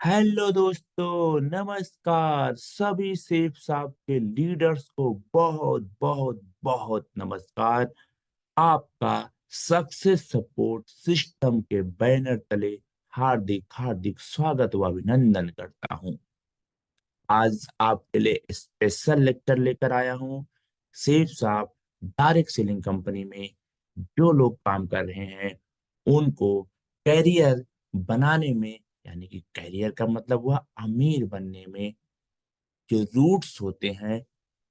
Hello दोस्तों, नमस्कार। सभी सेफ साहब के लीडर्स को बहुत बहुत बहुत नमस्कार। आपका सक्सेस सपोर्ट सिस्टम के बैनर तले हार्दिक हार्दिक स्वागत व अभिनंदन करता हूं। आज आपके लिए स्पेशल लेक्चर लेकर आया हूं। सेफ साहब डायरेक्ट सेलिंग कंपनी में जो लोग काम कर रहे हैं उनको कैरियर बनाने में, यानी कि कैरियर का मतलब हुआ अमीर बनने में, जो रूट्स होते हैं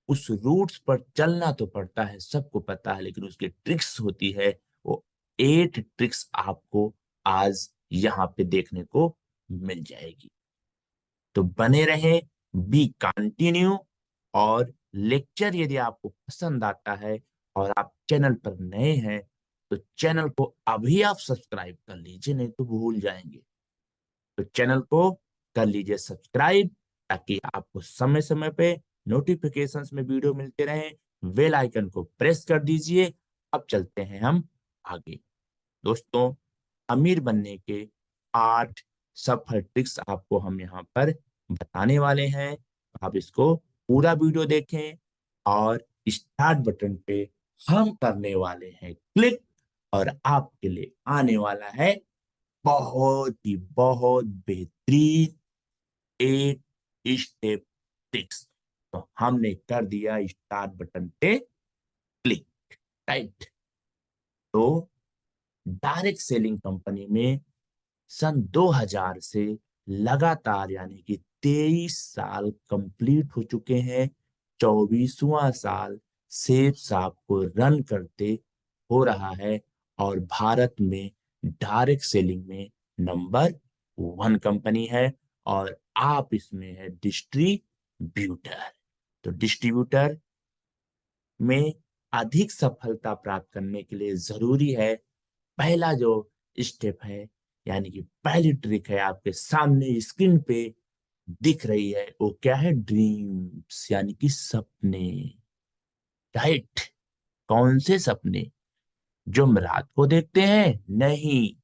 उस रूट्स पर चलना तो पड़ता है, सबको पता है, लेकिन उसकी ट्रिक्स होती है। वो 8 ट्रिक्स आपको आज यहाँ पे देखने को मिल जाएगी। तो बने रहे, बी कंटिन्यू। और लेक्चर यदि आपको पसंद आता है और आप चैनल पर नए हैं तो चैनल को अभी आप सब्सक्राइब कर लीजिए, नहीं तो भूल जाएंगे। तो चैनल को कर लीजिए सब्सक्राइब, ताकि आपको समय समय पे नोटिफिकेशंस में वीडियो मिलते रहे। बेल आइकन को प्रेस कर दीजिए। अब चलते हैं हम आगे। दोस्तों, अमीर बनने के 8 सफल ट्रिक्स आपको हम यहाँ पर बताने वाले हैं। आप इसको पूरा वीडियो देखें और स्टार्ट बटन पे हम करने वाले हैं क्लिक, और आपके लिए आने वाला है बहुत ही बहुत बेहतरीन 8 स्टेप ट्रिक्स। तो हमने कर दिया स्टार्ट बटन पे क्लिक, राइट। तो डायरेक्ट सेलिंग कंपनी में सन 2000 से लगातार, यानी कि 23 साल कंप्लीट हो चुके हैं। 24वां साल सेफ साहब को रन करते हो रहा है, और भारत में डायरेक्ट सेलिंग में नंबर 1 कंपनी है। और आप इसमें है डिस्ट्रीब्यूटर। तो डिस्ट्रीब्यूटर में अधिक सफलता प्राप्त करने के लिए जरूरी है, पहला जो स्टेप है, यानी कि पहली ट्रिक है, आपके सामने स्क्रीन पे दिख रही है, वो क्या है? ड्रीम्स, यानी कि सपने, राइट। कौन से सपने? जो हम रात को देखते हैं? नहीं,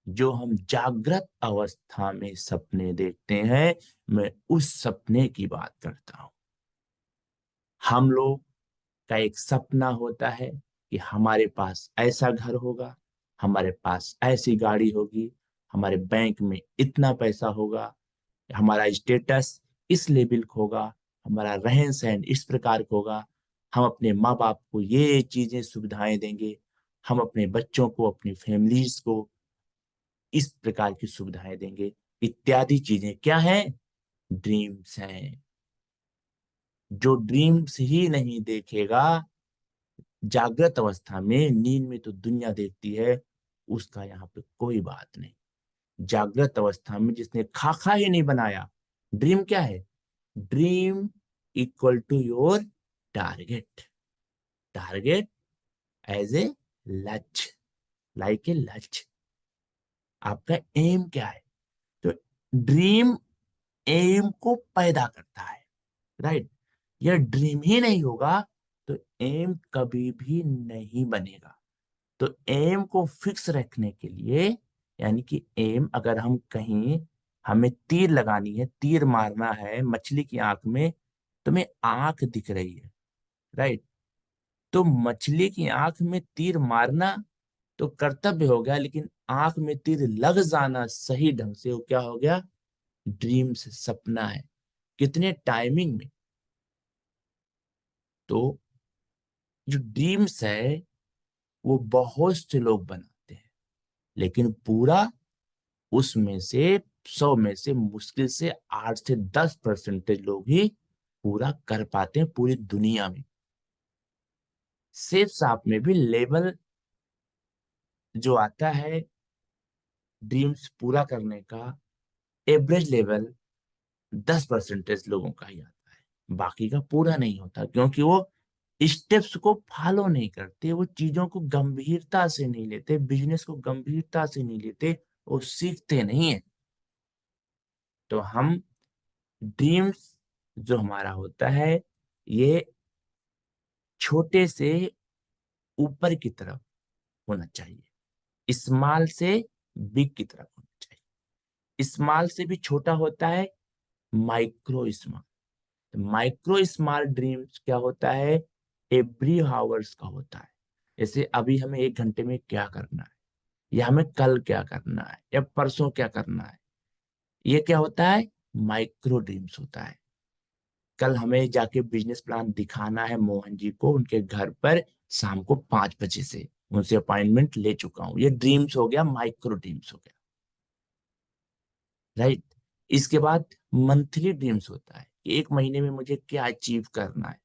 जो हम जागृत अवस्था में सपने देखते हैं, मैं उस सपने की बात करता हूं। हम लोग का एक सपना होता है कि हमारे पास ऐसा घर होगा, हमारे पास ऐसी गाड़ी होगी, हमारे बैंक में इतना पैसा होगा, हमारा स्टेटस इस लेवल का होगा, हमारा रहन सहन इस प्रकार का होगा, हम अपने माँ बाप को ये चीजें सुविधाएं देंगे, हम अपने बच्चों को, अपनी फैमिलीज को इस प्रकार की सुविधाएं देंगे, इत्यादि चीजें क्या हैं? ड्रीम्स हैं। जो ड्रीम्स ही नहीं देखेगा जागृत अवस्था में, नींद में तो दुनिया देखती है, उसका यहाँ पे कोई बात नहीं। जागृत अवस्था में जिसने खाका ही नहीं बनाया, ड्रीम क्या है? Dream equal to your target. Target as a लक्ष्य, लाइक ए लक्ष्य। आपका एम क्या है? तो ड्रीम एम को पैदा करता है, राइट। यह ड्रीम ही नहीं होगा तो एम कभी भी नहीं बनेगा। तो एम को फिक्स रखने के लिए, यानी कि एम, अगर हम कहीं, हमें तीर लगानी है, तीर मारना है मछली की आंख में, तो हमें आंख दिख रही है, राइट। तो मछली की आंख में तीर मारना तो कर्तव्य हो गया, लेकिन आंख में तीर लग जाना सही ढंग से, वो क्या हो गया? ड्रीम से सपना है। कितने टाइमिंग में? तो जो ड्रीम्स है वो बहुत से लोग बनाते हैं, लेकिन पूरा उसमें से 100 में से मुश्किल से 8 से 10% लोग ही पूरा कर पाते हैं पूरी दुनिया में। सेफ साप में भी लेवल जो आता है ड्रीम्स पूरा करने का, एवरेज लेवल 10% लोगों का ही आता है, बाकी का पूरा नहीं होता, क्योंकि वो स्टेप्स को फॉलो नहीं करते, वो चीजों को गंभीरता से नहीं लेते, बिजनेस को गंभीरता से नहीं लेते, वो सीखते नहीं है। तो हम ड्रीम्स जो हमारा होता है, ये छोटे से ऊपर की तरफ होना चाहिए, स्मॉल से बिग की तरफ होना चाहिए। स्मॉल से भी छोटा होता है माइक्रो स्मॉल। तो माइक्रो स्मॉल ड्रीम्स क्या होता है, एवरी हावर्स का होता है। जैसे अभी हमें 1 घंटे में क्या करना है, या हमें कल क्या करना है, या परसों क्या करना है, ये क्या होता है, माइक्रो ड्रीम्स होता है। कल हमें जाके बिजनेस प्लान दिखाना है मोहन जी को उनके घर पर शाम को 5 बजे से, उनसे अपॉइंटमेंट ले चुका हूं। ये ड्रीम्स हो गया, माइक्रो ड्रीम्स हो गया, राइट। इसके बाद मंथली ड्रीम्स होता है कि 1 महीने में मुझे क्या अचीव करना है।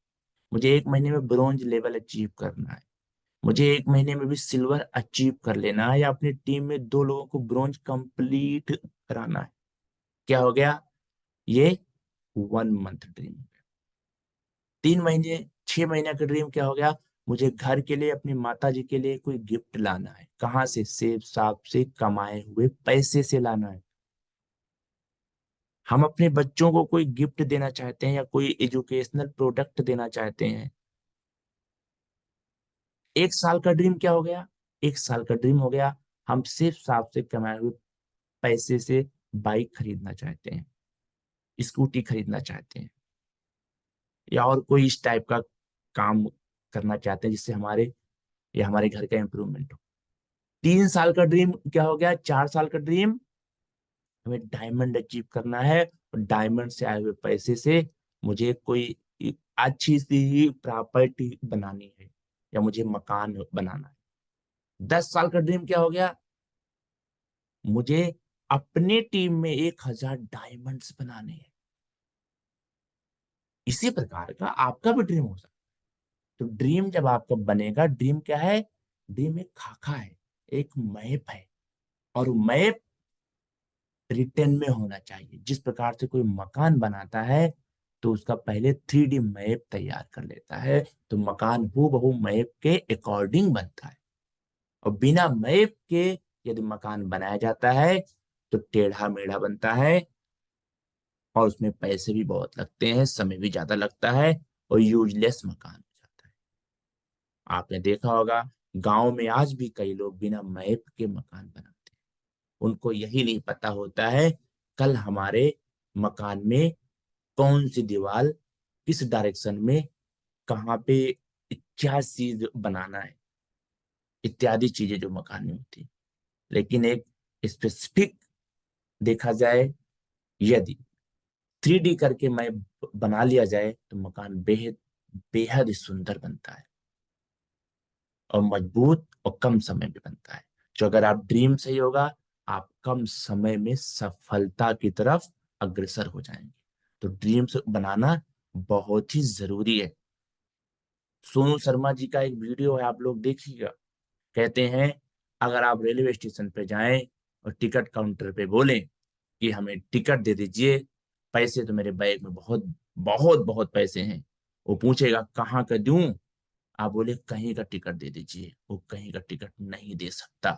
मुझे 1 महीने में ब्रोंज लेवल अचीव करना है, मुझे 1 महीने में भी सिल्वर अचीव कर लेना है, या अपनी टीम में 2 लोगों को ब्रोंज कंप्लीट कराना है। क्या हो गया ये, 1 मंथ ड्रीम। 3 महीने 6 महीने का ड्रीम क्या हो गया, मुझे घर के लिए, अपनी माता जी के लिए कोई गिफ्ट लाना है। कहाँ से, सेब साब से कमाए हुए पैसे से लाना है। हम अपने बच्चों को कोई गिफ्ट देना चाहते हैं, या कोई एजुकेशनल प्रोडक्ट देना चाहते हैं। 1 साल का ड्रीम क्या हो गया, 1 साल का ड्रीम हो गया, हम सिर्फ साफ से कमाए हुए पैसे से बाइक खरीदना चाहते हैं, स्कूटी खरीदना चाहते हैं, या और कोई इस टाइप का काम करना चाहते हैं जिससे हमारे या हमारे घर का इंप्रूवमेंट हो। 3 साल का ड्रीम क्या हो गया, 4 साल का ड्रीम, हमें डायमंड अचीव करना है, और डायमंड से आए हुए पैसे से मुझे कोई एक अच्छी सी प्रॉपर्टी बनानी है, या मुझे मकान बनाना है। 10 साल का ड्रीम क्या हो गया, मुझे अपने टीम में 1,000 डायमंड्स बनाने हैं। इसी प्रकार का आपका भी ड्रीम हो सकता है। तो ड्रीम जब आपका बनेगा, ड्रीम क्या है, ड्रीम एक खाका है, एक मैप है, और मैप रिटर्न में होना चाहिए। जिस प्रकार से कोई मकान बनाता है तो उसका पहले 3D मैप तैयार कर लेता है, तो मकान हूबहू मैप के अकॉर्डिंग बनता है। और बिना मैप के यदि मकान बनाया जाता है तो टेढ़ा मेढ़ा बनता है, और उसमें पैसे भी बहुत लगते हैं, समय भी ज्यादा लगता है, और यूजलेस मकान हो जाता है। आपने देखा होगा गांव में आज भी कई लोग बिना मैप के मकान बनाते हैं। उनको यही नहीं पता होता है कल हमारे मकान में कौन सी दीवार किस डायरेक्शन में, कहाँ पे क्या चीज बनाना है, इत्यादि चीजें जो मकान में होती है। लेकिन एक स्पेसिफिक देखा जाए, यदि 3D करके मैं बना लिया जाए तो मकान बेहद बेहद ही सुंदर बनता है, और मजबूत और कम समय में बनता है। जो अगर आप ड्रीम सही होगा, आप कम समय में सफलता की तरफ अग्रसर हो जाएंगे। तो ड्रीम्स बनाना बहुत ही जरूरी है। सोनू शर्मा जी का एक वीडियो है, आप लोग देखिएगा। कहते हैं अगर आप रेलवे स्टेशन पे जाएं और टिकट काउंटर पे बोलें कि हमें टिकट दे दीजिए, पैसे तो मेरे बैग में बहुत बहुत बहुत पैसे हैं, वो पूछेगा कहाँ का दूं, आप बोले कहीं का टिकट दे दीजिए, वो कहीं का टिकट नहीं दे सकता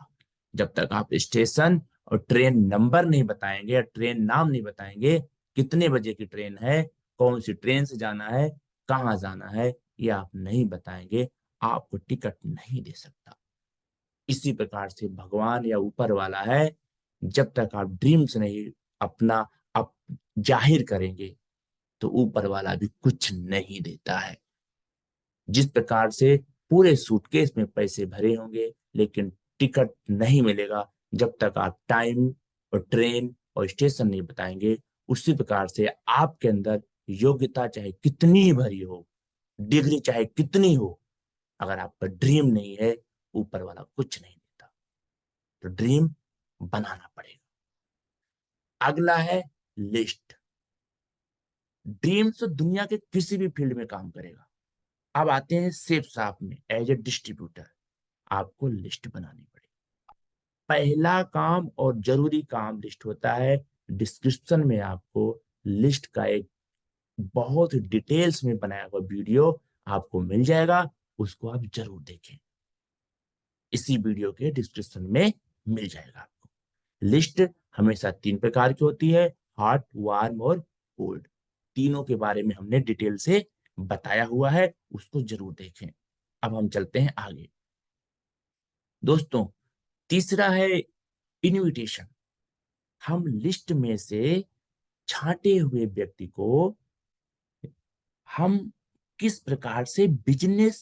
जब तक आप स्टेशन और ट्रेन नंबर नहीं बताएंगे, या ट्रेन नाम नहीं बताएंगे, कितने बजे की ट्रेन है, कौन सी ट्रेन से जाना है, कहाँ जाना है, ये आप नहीं बताएंगे, आपको टिकट नहीं दे सकता। इसी प्रकार से भगवान या ऊपर वाला है, जब तक आप ड्रीम्स नहीं अपना अप जाहिर करेंगे तो ऊपर वाला भी कुछ नहीं देता है। जिस प्रकार से पूरे सूटकेस में पैसे भरे होंगे लेकिन टिकट नहीं मिलेगा जब तक आप टाइम और ट्रेन और स्टेशन नहीं बताएंगे, उसी प्रकार से आपके अंदर योग्यता चाहे कितनी ही भरी हो, डिग्री चाहे कितनी हो, अगर आपका ड्रीम नहीं है, ऊपर वाला कुछ नहीं देता। तो ड्रीम बनाना पड़ेगा। अगला है लिस्ट। ड्रीम्स दुनिया के किसी भी फील्ड में काम करेगा। अब आते हैं सेफ साफ में, एज ए डिस्ट्रीब्यूटर आपको लिस्ट बनानी पड़ेगी। पहला काम और जरूरी काम लिस्ट होता है। डिस्क्रिप्शन में आपको लिस्ट का एक बहुत डिटेल्स में बनाया हुआ वीडियो आपको मिल जाएगा, उसको आप जरूर देखें। इसी वीडियो के डिस्क्रिप्शन में मिल जाएगा आपको। लिस्ट हमेशा 3 प्रकार की होती है, हॉट, वार्म और कोल्ड। तीनों के बारे में हमने डिटेल से बताया हुआ है, उसको जरूर देखें। अब हम चलते हैं आगे। दोस्तों, तीसरा है इनविटेशन। हम लिस्ट में से छांटे हुए व्यक्ति को हम किस प्रकार से बिजनेस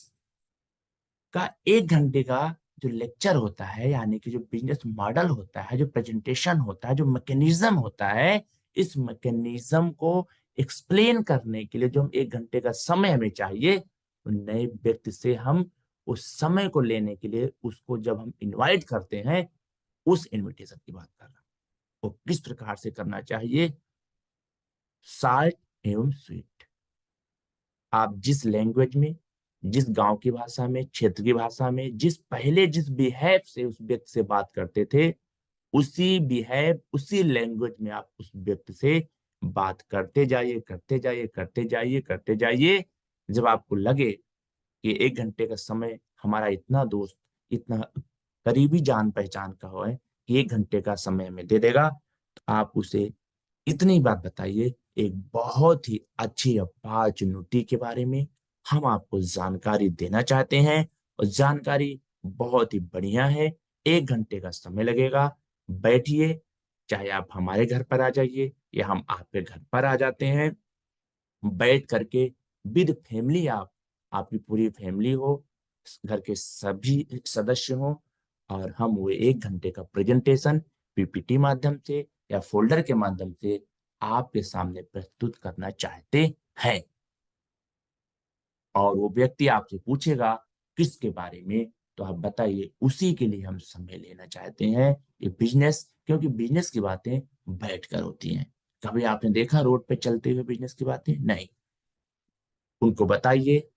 का 1 घंटे का जो लेक्चर होता है, यानी कि जो बिजनेस मॉडल होता है, जो प्रेजेंटेशन होता है, जो मैकेनिज्म होता है, इस मैकेनिज्म को एक्सप्लेन करने के लिए जो हम 1 घंटे का समय हमें चाहिए, तो नए व्यक्ति से हम उस समय को लेने के लिए उसको जब हम इनवाइट करते हैं, उस इनविटेशन की बात कर रहा हूं। वो किस प्रकार से करना चाहिए? शार्ट एवं स्वीट। आप जिस लैंग्वेज में, जिस गांव की भाषा में, क्षेत्र की भाषा में, जिस बिहेव से उस व्यक्ति से बात करते थे, उसी बिहेव, उसी लैंग्वेज में आप उस व्यक्ति से बात करते जाइए, करते जाइए, करते जाइए, करते जाइए। जब आपको लगे कि 1 घंटे का समय हमारा इतना दोस्त, इतना करीबी जान पहचान का हो है कि 1 घंटे का समय हमें दे देगा, तो आप उसे इतनी बात बताइए। एक बहुत ही अच्छी अपॉर्चुनिटी के बारे में हम आपको जानकारी देना चाहते हैं, और जानकारी बहुत ही बढ़िया है। 1 घंटे का समय लगेगा। बैठिए, चाहे आप हमारे घर पर आ जाइए या हम आपके घर पर आ जाते हैं। बैठ करके विद फैमिली, आप, आपकी पूरी फैमिली हो, घर के सभी सदस्य हो, और हम वो 1 घंटे का प्रेजेंटेशन पीपीटी माध्यम से या फोल्डर के माध्यम से आपके सामने प्रस्तुत करना चाहते हैं। और वो व्यक्ति आपसे पूछेगा किसके बारे में, तो आप बताइए उसी के लिए हम समय लेना चाहते हैं। ये बिजनेस, क्योंकि बिजनेस की बातें बैठकर होती हैं। कभी आपने देखा रोड पे चलते हुए बिजनेस की बातें? नहीं। उनको बताइए।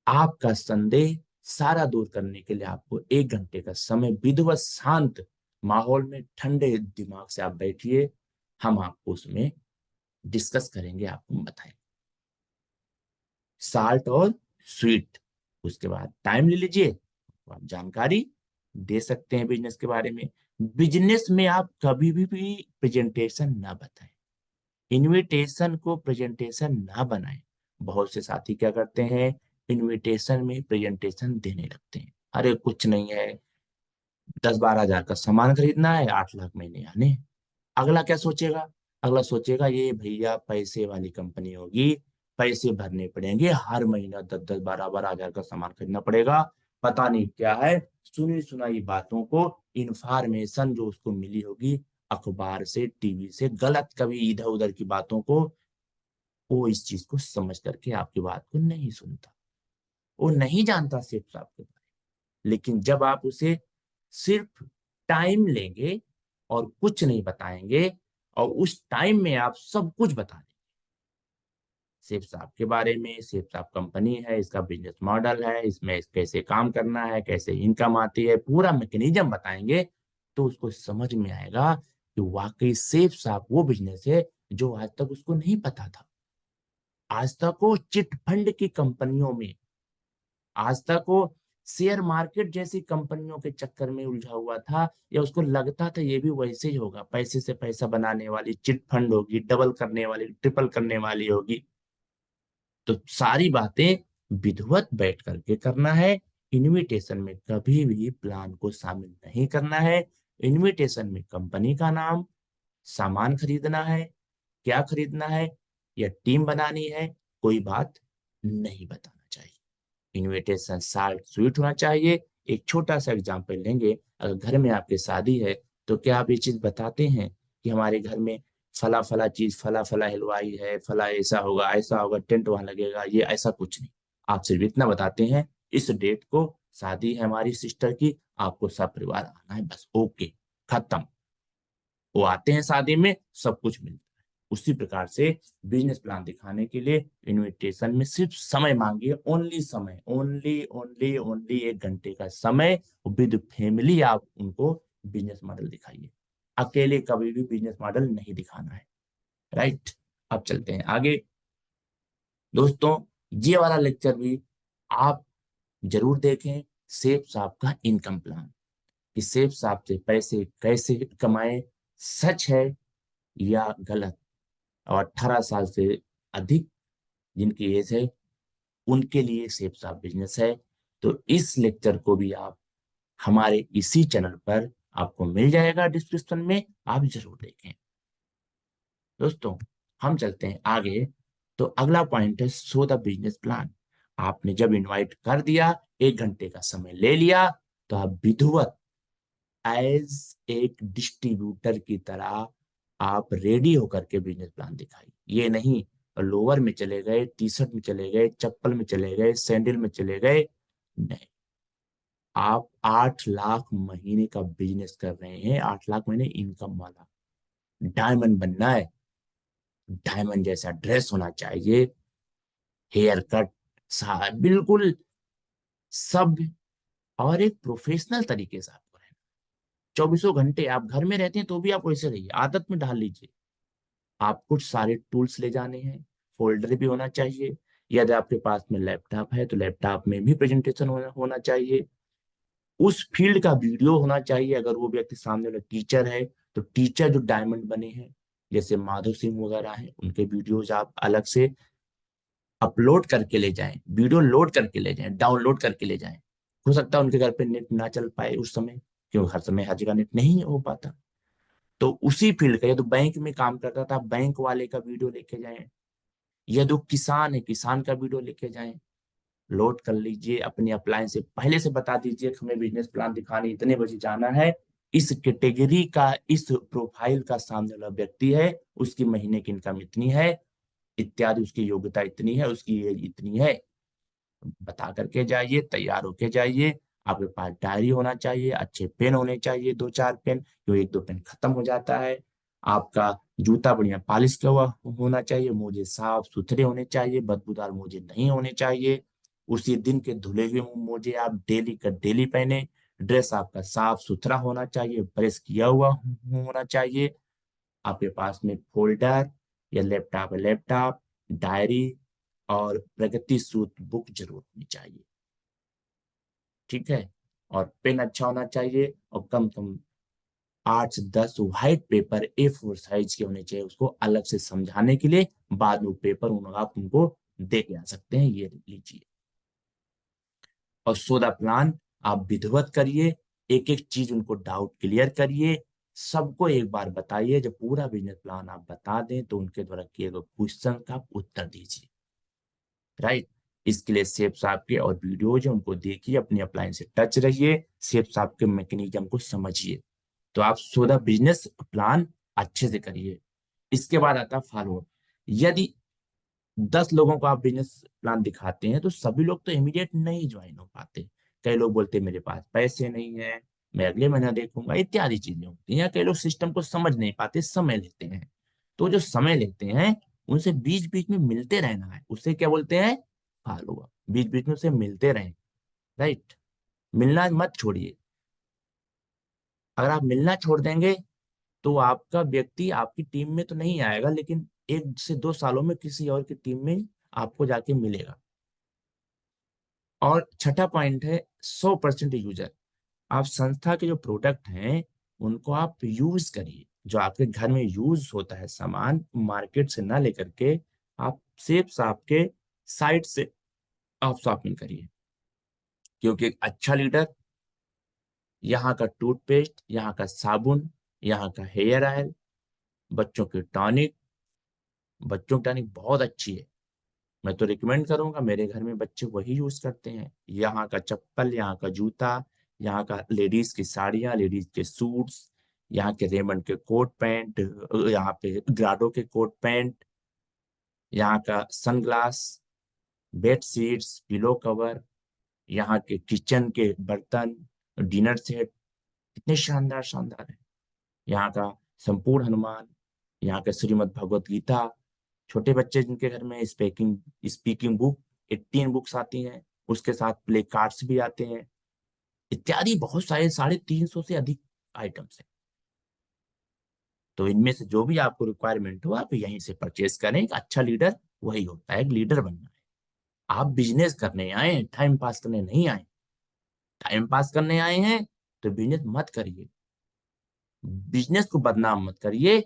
आपका संदेह सारा दूर करने के लिए आपको 1 घंटे का समय विधिवत शांत माहौल में ठंडे दिमाग से आप बैठिए। हम आपको उसमें डिस्कस करेंगे, आपको बताएंगे साल्ट और स्वीट। उसके बाद टाइम ले लीजिए, तो आप जानकारी दे सकते हैं बिजनेस के बारे में। बिजनेस में आप कभी भी प्रेजेंटेशन ना बताएं, इनविटेशन को प्रेजेंटेशन ना बनाएं। बहुत से साथी क्या करते हैं, इनविटेशन में प्रेजेंटेशन देने लगते हैं। अरे कुछ नहीं है, 10-12 हजार का सामान खरीदना है, 8 लाख महीने आने। अगला क्या सोचेगा? अगला सोचेगा ये भैया पैसे वाली कंपनी होगी, पैसे भरने पड़ेंगे, हर महीना 10-10 12-12 हजार का सामान खरीदना पड़ेगा। पता नहीं क्या है, सुनी सुनाई बातों को, इंफॉर्मेशन जो उसको मिली होगी अखबार से, टीवी से, गलत कभी इधर उधर की बातों को, वो इस चीज को समझ करके आपकी बात को नहीं सुनता। वो नहीं जानता सिर्फ आपके बारे में। लेकिन जब आप उसे सिर्फ टाइम लेंगे और कुछ नहीं बताएंगे, और उस टाइम में आप सब कुछ बता देंगे, सिर्फ साहब के बारे में, सिर्फ साहब कंपनी है, इसका बिजनेस मॉडल है, इसमें कैसे काम करना है, कैसे इनकम आती है, पूरा मैकेनिज्म बताएंगे, तो उसको समझ में आएगा कि वाकई सेफ साहब वो बिजनेस है जो आज तक उसको नहीं पता था। आज तक वो चिट फंड की कंपनियों में, आज तक वो शेयर मार्केट जैसी कंपनियों के चक्कर में उलझा हुआ था, या उसको लगता था ये भी वैसे ही होगा, पैसे से पैसा बनाने वाली चिट फंड होगी, डबल करने वाली, ट्रिपल करने वाली होगी। तो सारी बातें विधिवत बैठ करके करना है। इनविटेशन में कभी भी प्लान को शामिल नहीं करना है। इनविटेशन में कंपनी का नाम, सामान खरीदना है, क्या खरीदना है, या टीम बनानी है, कोई बात नहीं बताना चाहिए। इनविटेशन शार्ट स्वीट होना चाहिए। एक छोटा सा एग्जांपल लेंगे, अगर घर में आपके शादी है, तो क्या आप ये चीज बताते हैं कि हमारे घर में फला फला चीज, फला फला हलवाई है, फला ऐसा होगा, टेंट वहां लगेगा, ये ऐसा कुछ नहीं। आप सिर्फ इतना बताते हैं इस डेट को शादी है हमारी सिस्टर की, आपको सब परिवार आना है, बस ओके, खत्म। वो आते हैं शादी में, सब कुछ मिलता है। उसी प्रकार से बिजनेस प्लान दिखाने के लिए इनविटेशन में सिर्फ समय मांगिए, ओनली समय, ओनली ओनली ओनली 1 घंटे का समय। विद फैमिली आप उनको बिजनेस मॉडल दिखाइए। अकेले कभी भी बिजनेस मॉडल नहीं दिखाना है। राइट। अब चलते हैं आगे। दोस्तों, ये वाला लेक्चर भी आप जरूर देखें, सेफ साहब का इनकम प्लान, कि सेफ साहब से पैसे कैसे कमाएं, सच है या गलत। और 18 साल से अधिक जिनकी एज है, उनके लिए सेफ साहब बिजनेस है। तो इस लेक्चर को भी आप हमारे इसी चैनल पर आपको मिल जाएगा डिस्क्रिप्शन में, आप जरूर देखें। दोस्तों हम चलते हैं आगे। तो अगला पॉइंट है शो द बिजनेस प्लान। आपने जब इनवाइट कर दिया, 1 घंटे का समय ले लिया, तो आप विधिवत एज एक डिस्ट्रीब्यूटर की तरह आप रेडी होकर के बिजनेस प्लान दिखाइए। ये नहीं लोअर में चले गए, टी शर्ट में चले गए, चप्पल में चले गए, सैंडल में चले गए, नहीं। आप 8 लाख महीने का बिजनेस कर रहे हैं, 8 लाख महीने इनकम वाला, डायमंड बनना है। डायमंड जैसा ड्रेस होना चाहिए, हेयर कट, बिल्कुल सब, और एक प्रोफेशनल तरीके से आपको रहना। 24 घंटे आप घर में रहते हैं तो भी आप वैसे रहिए, आदत में डाल लीजिए। आप कुछ सारे टूल्स ले जाने हैं, फोल्डर भी होना चाहिए। यदि आपके पास में लैपटॉप है तो लैपटॉप में भी प्रेजेंटेशन होना चाहिए। उस फील्ड का वीडियो होना चाहिए। अगर वो व्यक्ति सामने वाला टीचर है तो टीचर जो डायमंड बने हैं, जैसे माधव सिंह वगैरह हैं, उनके वीडियोज आप अलग से अपलोड करके ले जाएं, वीडियो लोड करके ले जाएं, डाउनलोड करके ले जाएं। हो सकता है उनके घर पे नेट ना चल पाए उस समय, क्योंकि हर समय हर जगह नेट नहीं हो पाता। तो उसी फील्ड का, या तो बैंक में काम करता था, बैंक वाले का वीडियो लेके जाएं, या तो किसान है, किसान का वीडियो लेके जाएं, लोड कर लीजिए। अपने अप्लायंस से पहले से बता दीजिए कि हमें बिजनेस प्लान दिखाने इतने बजे जाना है, इस कैटेगरी का, इस प्रोफाइल का सामने वाला व्यक्ति है, उसकी महीने की इनकम इतनी है इत्यादि, उसकी योग्यता इतनी है, उसकी एज इतनी है। बता करके जाइए, तैयार होके जाइए। आपके पास डायरी होना चाहिए, अच्छे पेन होने चाहिए, 2-4 पेन, जो 1-2 पेन खत्म हो जाता है। आपका जूता बढ़िया पॉलिश किया हुआ होना चाहिए, मोजे साफ सुथरे होने चाहिए, बदबूदार मोजे नहीं होने चाहिए। उसी दिन के धुले हुए मोजे आप डेली का डेली पहने। ड्रेस आपका साफ सुथरा होना चाहिए, प्रेस किया हुआ होना चाहिए। आपके पास में फोल्डर या लैपटॉप है, लैपटॉप, डायरी और प्रगति सूत्र बुक जरूर होनी चाहिए। ठीक है। और पेन अच्छा होना चाहिए, और कम से कम 8 से 10 व्हाइट पेपर A4 साइज के होने चाहिए, उसको अलग से समझाने के लिए। बाद में पेपर आप उनको दे के आ सकते हैं, ये लीजिए। और सोदा प्लान आप विधिवत करिए, एक एक चीज उनको डाउट क्लियर करिए, सबको एक बार बताइए। जब पूरा बिजनेस प्लान आप बता दें तो उनके द्वारा किए गए क्वेश्चन का आप उत्तर दीजिए। राइट। इसके लिए सेफ साहब के और वीडियोज है, उनको देखिए, अपनी अप्लायंस से टच रहिए, सेफ साहब के मैकेनिज्म को समझिए। तो आप सोदा बिजनेस प्लान अच्छे से करिए। इसके बाद आता है फॉलो। यदि 10 लोगों को आप बिजनेस प्लान दिखाते हैं तो सभी लोग तो इमीडिएट नहीं ज्वाइन हो पाते। कई लोग बोलते हैं मेरे पास पैसे नहीं है, मैं अगले महीना देखूंगा, इत्यादि चीजें होती हैं। या कई लोग सिस्टम को समझ नहीं पाते, समय लेते हैं। तो जो समय लेते हैं उनसे बीच बीच में मिलते रहना है, उसे क्या बोलते हैं, फॉलो अप। बीच बीच में उसे मिलते रहें। राइट। मिलना मत छोड़िए। अगर आप मिलना छोड़ देंगे तो आपका व्यक्ति आपकी टीम में तो नहीं आएगा, लेकिन 1 से 2 सालों में किसी और की टीम में आपको जाके मिलेगा। और छठा पॉइंट है 100% यूजर। आप संस्था के जो प्रोडक्ट हैं उनको आप यूज करिए। जो आपके घर में यूज होता है सामान, मार्केट से ना लेकर के आप सिर्फ आपके साइट से आप शॉपिंग करिए। क्योंकि एक अच्छा लीडर यहाँ का टूथपेस्ट, यहाँ का साबुन, यहाँ का हेयर ऑयल, बच्चों की टॉनिक, बच्चों की टॉनिक बहुत अच्छी है, मैं तो रिकमेंड करूंगा, मेरे घर में बच्चे वही यूज करते हैं। यहाँ का चप्पल, यहाँ का जूता, यहाँ का लेडीज की साड़ियाँ, लेडीज के सूट्स, यहाँ के रेमंड के कोट पैंट, यहाँ पे ग्राडो के कोट पैंट, यहाँ का sunglass, bed sheets, pillow cover, यहाँ के किचन के बर्तन, डिनर सेट, कितने शानदार शानदार है। यहाँ का संपूर्ण हनुमान, यहाँ का श्रीमद् भगवत गीता, छोटे बच्चे जिनके घर में स्पीकिंग स्पीकिंग बुक 18 बुक्स आती हैं, उसके साथ प्ले कार्ड्स भी आते हैं, इत्यादि बहुत सारे 350 से अधिक आइटम्स हैं। तो इनमें से जो भी आपको रिक्वायरमेंट हो आप यहीं से परचेज करें। एक अच्छा लीडर वही होता है, एक लीडर बनना है। आप बिजनेस करने आए हैं, टाइम पास करने नहीं आए। टाइम पास करने आए हैं तो बिजनेस मत करिए, बिजनेस को बदनाम मत करिए।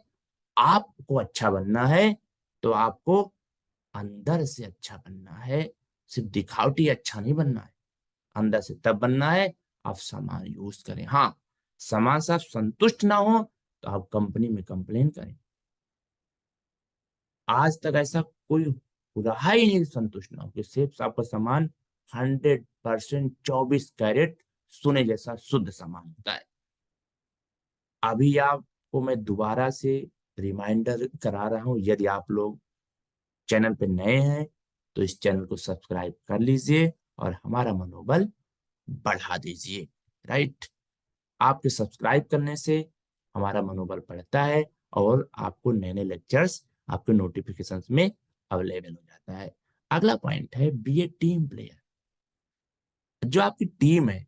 आपको अच्छा बनना है तो आपको अंदर से अच्छा बनना है, सिर्फ दिखावटी अच्छा नहीं बनना है। अंदर से तब बनना है आप सामान यूज करें। हाँ, सामान से आप संतुष्ट ना हो तो आप कंपनी में कंप्लेन करें। आज तक ऐसा कोई रहा ही नहीं संतुष्ट ना हो कि सेठ साहब का सामान 100% 24 कैरेट सोने जैसा शुद्ध सामान होता है। अभी आपको मैं दोबारा से रिमाइंडर करा रहा हूं, यदि आप लोग चैनल पे नए हैं तो इस चैनल को सब्सक्राइब कर लीजिए और हमारा मनोबल बढ़ा दीजिए। राइट, आपके सब्सक्राइब करने से हमारा मनोबल बढ़ता है और आपको नए नए लेक्चर्स आपके नोटिफिकेशंस में अवेलेबल हो जाता है। अगला पॉइंट है बी ए टीम प्लेयर। जो आपकी टीम है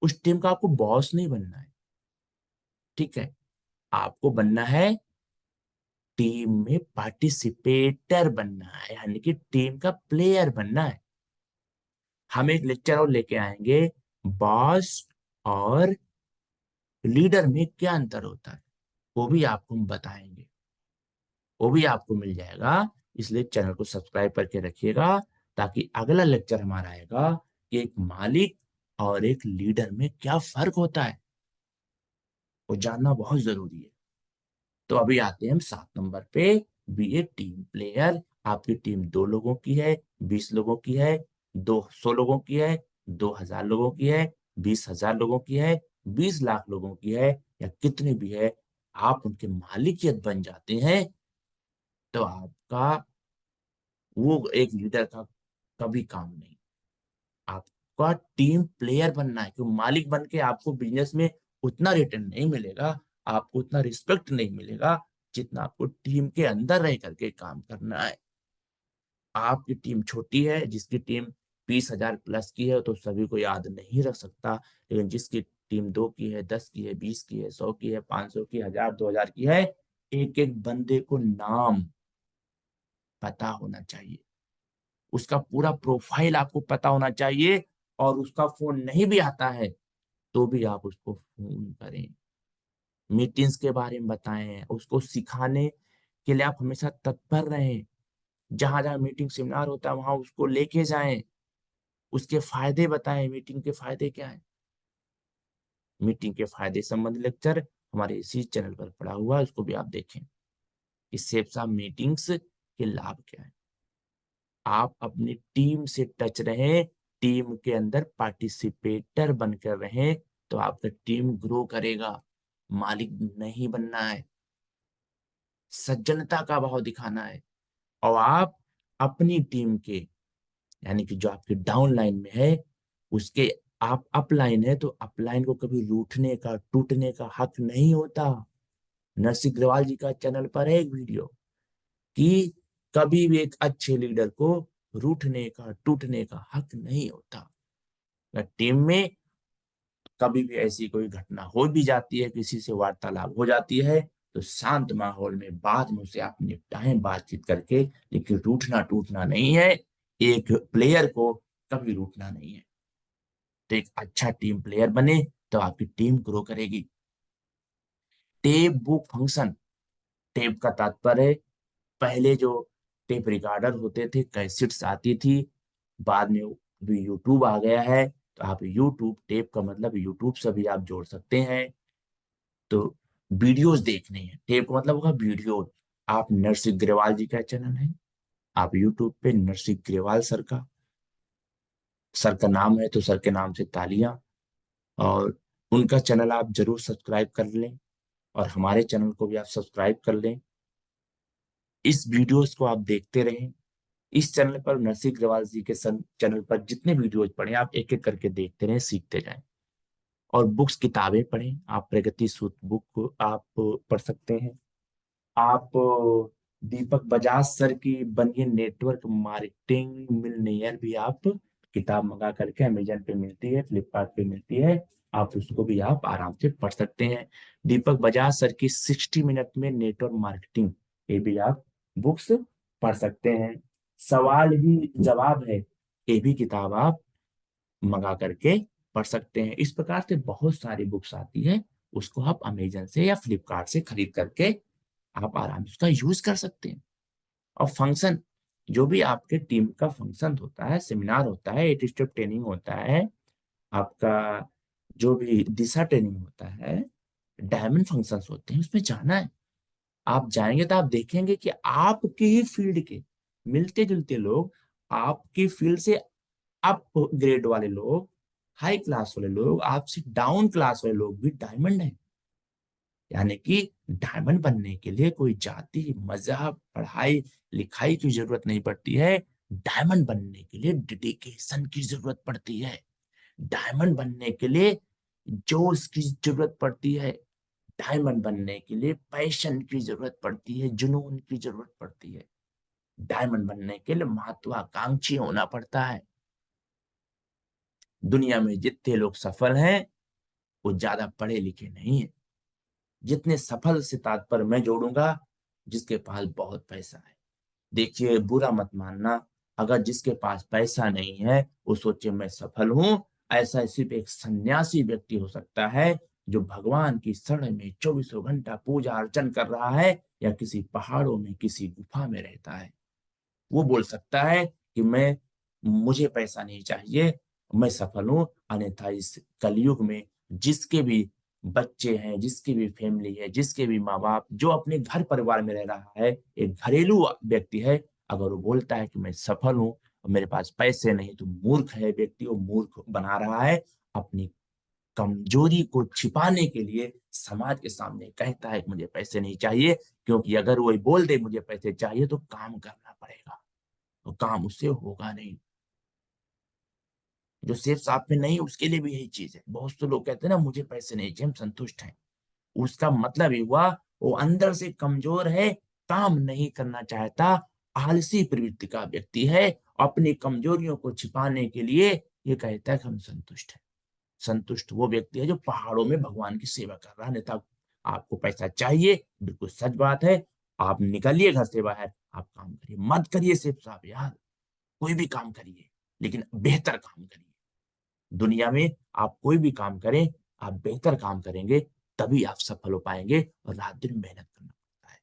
उस टीम का आपको बॉस नहीं बनना है, ठीक है। आपको बनना है टीम में पार्टिसिपेटर बनना है, यानी कि टीम का प्लेयर बनना है। हम एक लेक्चर और लेके आएंगे, बॉस और लीडर में क्या अंतर होता है, वो भी आपको हम बताएंगे, वो भी आपको मिल जाएगा। इसलिए चैनल को सब्सक्राइब करके रखिएगा ताकि अगला लेक्चर हमारा आएगा कि एक मालिक और एक लीडर में क्या फर्क होता है, वो जानना बहुत जरूरी है। तो अभी आते हैं हम 7 नंबर पे, बी ए टीम प्लेयर। आपकी टीम 2 लोगों की है, 20 लोगों की है, 200 लोगों की है, 2000 लोगों की है, 20,000 लोगों की है, 20 लाख लोगों की है, या कितनी भी है, आप उनके मालिकियत बन जाते हैं तो आपका वो एक लीडर का कभी काम नहीं। आपका टीम प्लेयर बनना है, क्योंकि मालिक बन के आपको बिजनेस में उतना रिटर्न नहीं मिलेगा, आपको उतना रिस्पेक्ट नहीं मिलेगा जितना आपको टीम के अंदर रह करके काम करना है। आपकी टीम छोटी है, जिसकी टीम 20,000 प्लस की है तो सभी को याद नहीं रख सकता, लेकिन जिसकी टीम 2 की है, 10 की है, 20 की है, 100 की है, 500 की, 1000, 2000 की है, एक एक बंदे को नाम पता होना चाहिए, उसका पूरा प्रोफाइल आपको पता होना चाहिए। और उसका फोन नहीं भी आता है तो भी आप उसको फोन करें, मीटिंग्स के बारे में बताएं, उसको सिखाने के लिए आप हमेशा तत्पर रहें। जहां जहां मीटिंग सेमिनार होता है वहां उसको लेके जाएं, उसके फायदे बताएं, मीटिंग के फायदे क्या है। मीटिंग के फायदे संबंधी लेक्चर हमारे इसी चैनल पर पड़ा हुआ है, उसको भी आप देखें कि सेफ्स ऑफ मीटिंग्स के लाभ क्या है। आप अपनी टीम से टच रहें, टीम के अंदर पार्टिसिपेटर बनकर रहें, तो आपका टीम ग्रो करेगा। मालिक नहीं बनना है, सज्जनता का भाव दिखाना है। और आप अपनी टीम के, यानी कि जो आपके डाउन लाइन में है उसके, आप अपलाइन है तो अपलाइन को कभी रूठने का टूटने का हक नहीं होता। नरसिंह अग्रवाल जी का चैनल पर है एक वीडियो कि कभी भी एक अच्छे लीडर को रूठने का टूटने का हक नहीं होता। टीम में कभी भी ऐसी कोई घटना हो भी जाती है, किसी से वार्तालाप हो जाती है, तो शांत माहौल में बाद में उसे आप निपटाएं बातचीत करके, लेकिन रूठना टूटना नहीं है। एक प्लेयर को कभी रूठना नहीं है। तो एक अच्छा टीम प्लेयर बने तो आपकी टीम ग्रो करेगी। टेप बुक फंक्शन, टेप का तात्पर्य, पहले जो टेप रिकॉर्डर होते थे, कैसेट्स आती थी, बाद में अभी यूट्यूब आ गया है तो आप यूट्यूब, टेप का मतलब यूट्यूब से भी आप जोड़ सकते हैं। तो वीडियोस देखने हैं, टेप का मतलब होगा वीडियो। आप नरसिंह ग्रेवाल जी का चैनल है, आप यूट्यूब पे नरसिंह ग्रेवाल सर का नाम है तो सर के नाम से तालियां, और उनका चैनल आप जरूर सब्सक्राइब कर लें और हमारे चैनल को भी आप सब्सक्राइब कर लें। इस वीडियोस को आप देखते रहें। इस चैनल पर नरसिंह अग्रवाल जी के चैनल पर जितने वीडियोज पढ़े आप एक एक करके देखते रहें, सीखते जाएं। और बुक्स, किताबें पढ़ें, आप प्रगति सूत्र बुक को आप पढ़ सकते हैं। आप दीपक बजाज सर की बनिए नेटवर्क मार्केटिंग मिलनियर भी आप किताब मंगा करके अमेजन पे मिलती है, फ्लिपकार्ट पे मिलती है, आप उसको भी आप आराम से पढ़ सकते हैं। दीपक बजाज सर की 60 मिनट में नेटवर्क मार्केटिंग, ये भी आप बुक्स पढ़ सकते हैं। सवाल ही जवाब है, ये भी किताब आप मंगा करके पढ़ सकते हैं। इस प्रकार से बहुत सारी बुक्स आती है, उसको आप अमेजन से या फ्लिपकार्ट से खरीद करके आप आराम से उसका यूज कर सकते हैं। और फंक्शन, जो भी आपके टीम का फंक्शन होता है, सेमिनार होता है, एट स्टेप ट्रेनिंग होता है, आपका जो भी दिशा ट्रेनिंग होता है, डायमंड फंक्शंस होते हैं, उसमें जाना है। आप जाएंगे तो आप देखेंगे कि आपके ही फील्ड के मिलते जुलते लोग, आपकी फील्ड से अप ग्रेड वाले लोग, हाई क्लास वाले लोग, आपसे डाउन क्लास वाले लोग भी डायमंड हैं। यानी कि डायमंड बनने के लिए कोई जाति, मजहब, पढ़ाई लिखाई की जरूरत नहीं पड़ती है। डायमंड बनने के लिए डेडिकेशन की जरूरत पड़ती है। डायमंड बनने के लिए जोश की जरूरत पड़ती है। डायमंड बनने के लिए पैशन की जरूरत पड़ती है, जुनून की जरूरत पड़ती है। डायमंड बनने के लिए महत्वाकांक्षी होना पड़ता है। दुनिया में जितने लोग सफल हैं वो ज्यादा पढ़े लिखे नहीं है। जितने सफल से तात्पर्य मैं जोड़ूंगा जिसके पास बहुत पैसा है। देखिए, बुरा मत मानना, अगर जिसके पास पैसा नहीं है वो सोचे मैं सफल हूं, ऐसा सिर्फ एक सन्यासी व्यक्ति हो सकता है जो भगवान की शरण में चौबीसों घंटा पूजा अर्चन कर रहा है या किसी पहाड़ों में किसी गुफा में रहता है। वो बोल सकता है कि मुझे पैसा नहीं चाहिए, मैं सफल हूं। अन्यथा इस कलयुग में जिसके भी बच्चे हैं, जिसकी भी फैमिली है, जिसके भी माँ बाप जो अपने घर परिवार में रह रहा है, एक घरेलू व्यक्ति है, अगर वो बोलता है कि मैं सफल हूं और मेरे पास पैसे नहीं, तो मूर्ख है व्यक्ति, वो मूर्ख बना रहा है। अपनी कमजोरी को छिपाने के लिए समाज के सामने कहता है कि मुझे पैसे नहीं चाहिए, क्योंकि अगर वो बोल दे मुझे पैसे चाहिए तो काम करना पड़ेगा, तो काम उससे होगा नहीं। जो सिर्फ आप में नहीं, उसके लिए भी यही चीज है। बहुत से लोग कहते हैं ना मुझे पैसे नहीं चाहिए, हम संतुष्ट हैं। उसका मतलब ही हुआ वो अंदर से कमजोर है, काम नहीं करना चाहता, आलसी प्रवृत्ति का व्यक्ति है। अपनी कमजोरियों को छिपाने के लिए ये कहता है कि हम संतुष्ट हैं। संतुष्ट वो व्यक्ति है जो पहाड़ों में भगवान की सेवा कर रहा है। अन्यथा आपको पैसा चाहिए, बिल्कुल सच बात है, आप निकलिए घर से बाहर, आप काम करिए, मत करिए सिर्फ साहब यार, कोई भी काम करिए लेकिन बेहतर काम करिए। दुनिया में आप कोई भी काम करें, आप बेहतर काम करेंगे तभी आप सफल हो पाएंगे। और रात दिन मेहनत करना पड़ता है,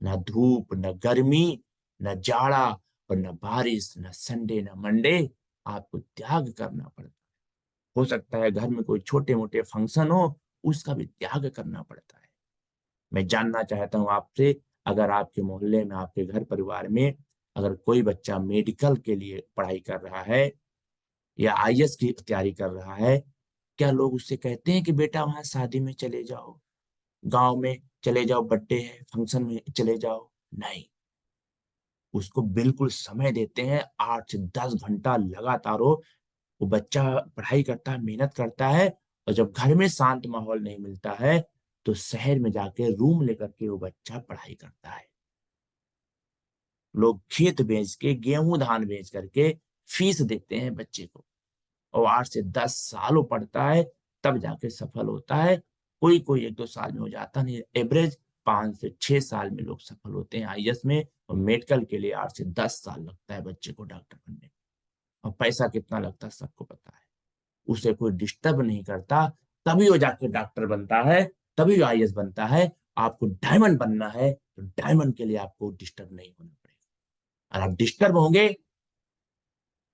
ना धूप, न गर्मी, न जाड़ा, और न बारिश, न संडे, न मंडे, आपको त्याग करना पड़ता है। हो सकता है घर में कोई छोटे मोटे फंक्शन हो, उसका भी त्याग करना पड़ता है। मैं जानना चाहता हूं आपसे, अगर आपके मोहल्ले में, आपके घर परिवार में अगर कोई बच्चा मेडिकल के लिए पढ़ाई कर रहा है या आईएएस की तैयारी कर रहा है, क्या लोग उससे कहते हैं कि बेटा वहां शादी में चले जाओ, गांव में चले जाओ, बर्थडे है, फंक्शन में चले जाओ? नहीं, उसको बिल्कुल समय देते हैं, 8 से 10 घंटा लगातार वो बच्चा पढ़ाई करता है, मेहनत करता है। और जब घर में शांत माहौल नहीं मिलता है तो शहर में जाके रूम लेकर के वो बच्चा पढ़ाई करता है। लोग खेत बेच के, गेहूं धान बेच करके फीस देते हैं बच्चे को, और 8 से 10 साल वो पढ़ता है, तब जाके सफल होता है। कोई कोई 1-2 साल में हो जाता नहीं, एवरेज 5 से 6 साल में लोग सफल होते हैं आईएएस में। और मेडिकल के लिए 8 से 10 साल लगता है बच्चे को डॉक्टर बनने में। और पैसा कितना लगता है सबको पता है। उसे कोई डिस्टर्ब नहीं करता, तभी वो जाके डॉक्टर बनता है, तभी वो आईएएस बनता है। आपको डायमंड बनना है तो डायमंड के लिए आपको डिस्टर्ब नहीं होना पड़ेगा। और आप डिस्टर्ब होंगे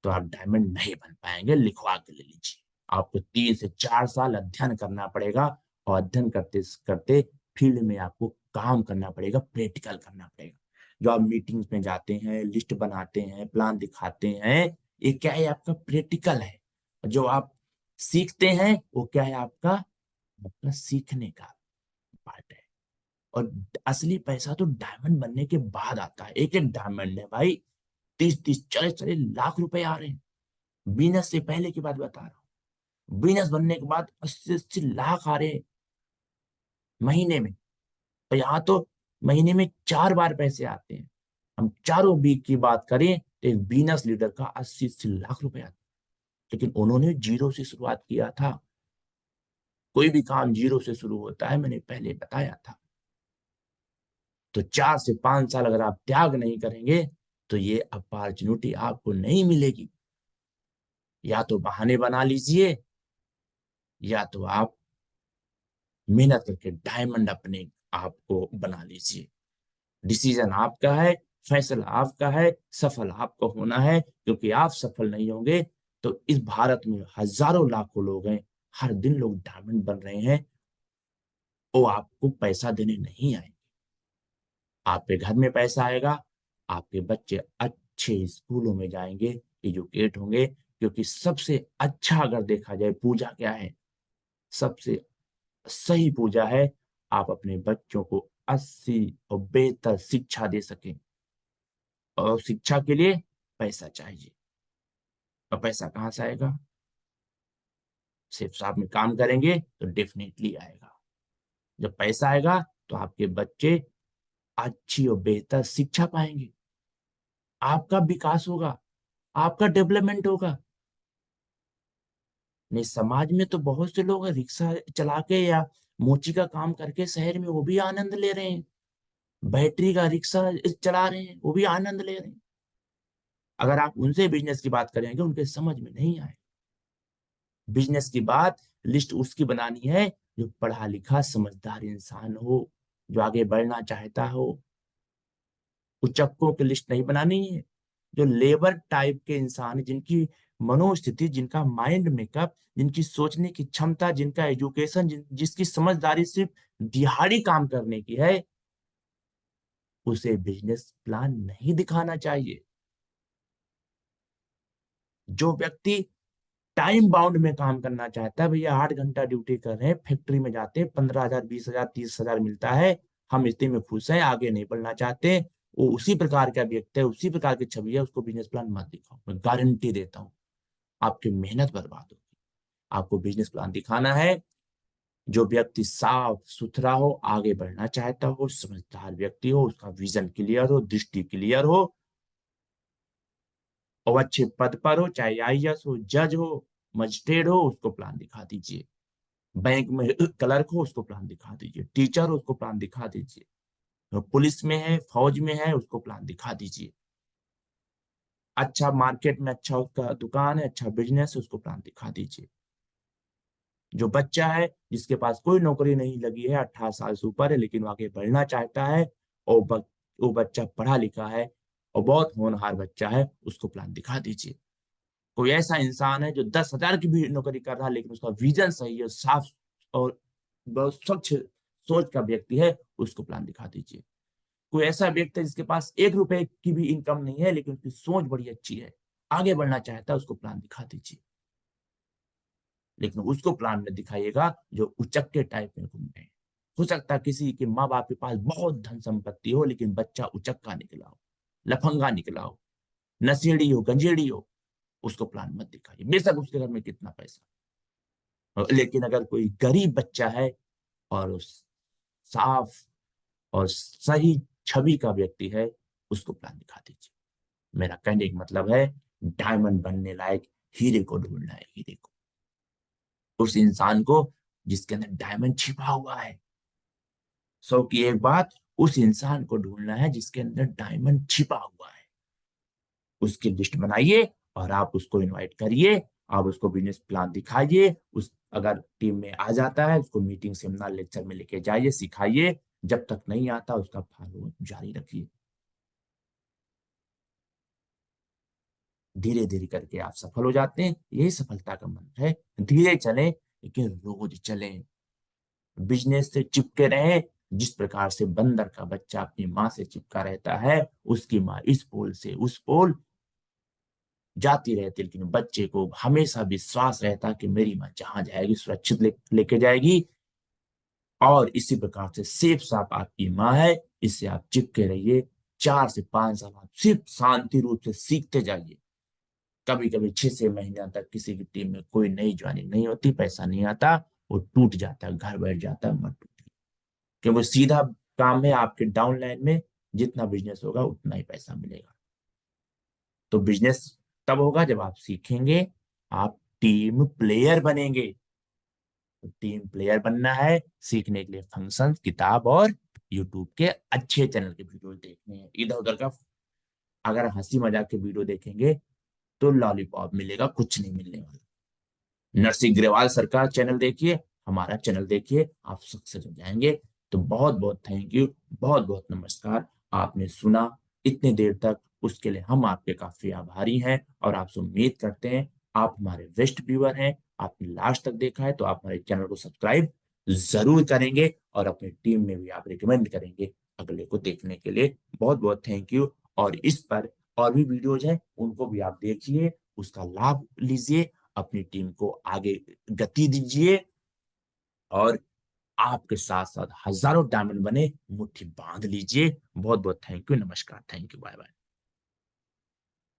तो आप डायमंड नहीं बन पाएंगे, लिखवा के ले लीजिए। आपको 3 से 4 साल अध्ययन करना पड़ेगा, और अध्ययन करते करते फील्ड में आपको काम करना पड़ेगा, प्रैक्टिकल करना पड़ेगा। जो आप मीटिंग्स में जाते हैं, लिस्ट बनाते हैं, प्लान दिखाते हैं, ये क्या है? आपका प्रैक्टिकल है। जो आप सीखते हैं वो क्या है? आपका आपका सीखने का पार्ट है। और असली पैसा तो डायमंड बनने के बाद आता है। एक एक डायमंड है भाई, 30-30, 40-40 लाख रुपए आ रहे हैं। बिजनेस से पहले की बात बता रहा हूँ। बिजनेस बनने के बाद 80-80 लाख आ रहे हैं महीने में। और यहाँ तो महीने में 4 बार पैसे आते हैं। हम चारों वीक की बात करें तो एक बिजनेस लीडर का 80-80 लाख रुपए आता है। लेकिन उन्होंने जीरो से शुरुआत किया था। कोई भी काम जीरो से शुरू होता है, मैंने पहले बताया था। तो 4 से 5 साल अगर आप त्याग नहीं करेंगे तो ये अपॉर्चुनिटी आपको नहीं मिलेगी। या तो बहाने बना लीजिए, या तो आप मेहनत करके डायमंड अपने आप को बना लीजिए। डिसीजन आपका है, फैसला आपका है, सफल आपको होना है। क्योंकि आप सफल नहीं होंगे तो इस भारत में हजारों लाखों लोग हैं, हर दिन लोग डायमंड बन रहे हैं, वो आपको पैसा देने नहीं आएंगे। आपके घर में पैसा आएगा, आपके बच्चे अच्छे स्कूलों में जाएंगे, एजुकेट होंगे। क्योंकि सबसे अच्छा अगर देखा जाए पूजा क्या है, सबसे सही पूजा है आप अपने बच्चों को अच्छी और बेहतर शिक्षा दे सकें। और शिक्षा के लिए पैसा चाहिए, और पैसा कहाँ से आएगा? सिर्फ साहब में काम करेंगे तो डेफिनेटली आएगा। जब पैसा आएगा तो आपके बच्चे अच्छी और बेहतर शिक्षा पाएंगे, आपका विकास होगा, आपका डेवलपमेंट होगा। नहीं, समाज में तो बहुत से लोग रिक्शा चला के या मोची का काम करके शहर में वो भी आनंद ले रहे हैं, बैटरी का रिक्शा चला रहे हैं, वो भी आनंद ले रहे हैं। अगर आप उनसे बिजनेस की बात करेंगे उनके समझ में नहीं आए। बिजनेस की बात लिस्ट उसकी बनानी है जो पढ़ा लिखा समझदार इंसान हो, जो आगे बढ़ना चाहता हो। उचक्कों की लिस्ट नहीं बनानी है। जो लेबर टाइप के इंसान हैं, जिनकी मनोस्थिति, जिनका माइंड मेकअप, जिनकी सोचने की क्षमता, जिनका एजुकेशन, जिसकी समझदारी सिर्फ दिहाड़ी काम करने की है, उसे बिजनेस प्लान नहीं दिखाना चाहिए। जो व्यक्ति टाइम बाउंड में काम करना चाहता है, भैया 8 घंटा ड्यूटी कर रहे हैं, फैक्ट्री में जाते हैं, 15,000, 20,000, 30,000 मिलता है, हम इतने में खुश हैं, आगे नहीं बढ़ना चाहते, वो उसी प्रकार का व्यक्ति है, उसी प्रकार की छवि है, उसको बिजनेस प्लान मत दिखाओ। मैं गारंटी देता हूँ आपकी मेहनत बर्बाद होगी। आपको बिजनेस प्लान दिखाना है जो व्यक्ति साफ सुथरा हो, आगे बढ़ना चाहता हो, समझदार व्यक्ति हो, उसका विजन क्लियर हो, दृष्टि क्लियर हो, और अच्छे पद पर हो, चाहे आईएएस हो, जज हो, मजिस्ट्रेट हो, उसको प्लान दिखा दीजिए। बैंक में क्लर्क हो, उसको प्लान दिखा दीजिए। टीचर हो, उसको प्लान दिखा दीजिए। पुलिस में है, फौज में है, उसको प्लान दिखा दीजिए। अच्छा मार्केट में अच्छा उसका दुकान है, अच्छा बिजनेस है, उसको प्लान दिखा दीजिए। जो बच्चा है जिसके पास कोई नौकरी नहीं लगी है, 18 साल से ऊपर है, लेकिन वो आगे बढ़ना चाहता है, और वो बच्चा पढ़ा लिखा है और बहुत होनहार बच्चा है, उसको प्लान दिखा दीजिए। कोई ऐसा इंसान है जो 10,000 की भी नौकरी कर रहा है, लेकिन उसका विजन सही है, साफ और बहुत स्वच्छ सोच का व्यक्ति है, उसको प्लान दिखा दीजिए। कोई ऐसा व्यक्ति है जिसके पास 1 रुपए की भी इनकम नहीं है, लेकिन उसकी सोच बड़ी अच्छी है, आगे बढ़ना चाहता है, उसको प्लान दिखा दीजिए। लेकिन उसको प्लान में दिखाइएगा जो उचक्के टाइप में घूम रहे हैं। हो सकता है किसी के माँ बाप के पास बहुत धन संपत्ति हो, लेकिन बच्चा उचक्का निकला हो, लफंगा निकला हो, नशेड़ी हो, गंजेड़ी हो, उसको प्लान मत दिखाइए, बेशक उसके घर में कितना पैसा। लेकिन अगर कोई गरीब बच्चा है और उस साफ और सही छवि का व्यक्ति है, उसको प्लान दिखा दीजिए। मेरा कहने का मतलब है, डायमंड बनने लायक हीरे को ढूंढना है, हीरे को, उस इंसान को जिसके अंदर डायमंड छिपा हुआ है। 100 की एक बात, उस इंसान को ढूंढना है जिसके अंदर डायमंड छिपा हुआ है। उसकी लिस्ट बनाइए और आप उसको इनवाइट करिए, आप उसको बिजनेस प्लान दिखाइए। उस अगर टीम में आ जाता है, उसको मीटिंग, सेमिनार, लेक्चर में लेके जाइए, सिखाइए। जब तक नहीं आता उसका फॉलो जारी रखिए। धीरे धीरे करके आप सफल हो जाते हैं, यही सफलता का मंत्र है। धीरे चलें लेकिन रोज चलें, बिजनेस से चिपके रहें। जिस प्रकार से बंदर का बच्चा अपनी माँ से चिपका रहता है, उसकी माँ इस पोल से उस पोल जाती रहती, लेकिन बच्चे को हमेशा विश्वास रहता कि मेरी माँ जहां जाएगी सुरक्षित लेके जाएगी। और इसी प्रकार से सेफ साफ आपकी माँ है, इससे आप चिपके रहिए। 4 से 5 साल आप सिर्फ शांति रूप से सीखते जाइए। कभी कभी 6 से 6 महीने तक किसी की टीम में कोई नई ज्वाइनिंग नहीं होती, पैसा नहीं आता, वो टूट जाता है, घर बैठ जाता है, मत टूटिए। क्योंकि वो सीधा काम है आपके डाउन लाइन में, जितना बिजनेस होगा उतना ही पैसा मिलेगा। तो बिजनेस तब होगा जब आप सीखेंगे, आप टीम प्लेयर बनेंगे। तो टीम प्लेयर बनना है, सीखने के लिए फंक्शन, किताब और यूट्यूब के अच्छे चैनल के वीडियो देखने हैं। इधर उधर का अगर हंसी मजाक के वीडियो देखेंगे तो लॉलीपॉप मिलेगा, कुछ नहीं मिलने वाला। नरसिंह ग्रेवाल सर का चैनल देखिए, हमारा चैनल देखिए, आप सक्सेस हो जाएंगे। तो बहुत बहुत थैंक यू, बहुत बहुत नमस्कार। आपने सुना इतने देर तक, उसके लिए हम आपके काफी आभारी हैं, और आपसे उम्मीद करते हैं आप हमारे बेस्ट व्यूअर हैं, आपने लास्ट तक देखा है तो आप हमारे चैनल को सब्सक्राइब जरूर करेंगे और अपनी टीम में भी आप रिकमेंड करेंगे अगले को देखने के लिए। बहुत बहुत थैंक यू। और इस पर और भी वीडियोज हैं, उनको भी आप देखिए, उसका लाभ लीजिए, अपनी टीम को आगे गति दीजिए और आपके साथ साथ हजारों डायमंड बने, मुट्ठी बांध लीजिए। बहुत बहुत थैंक यू, नमस्कार, थैंक यू, बाय बाय।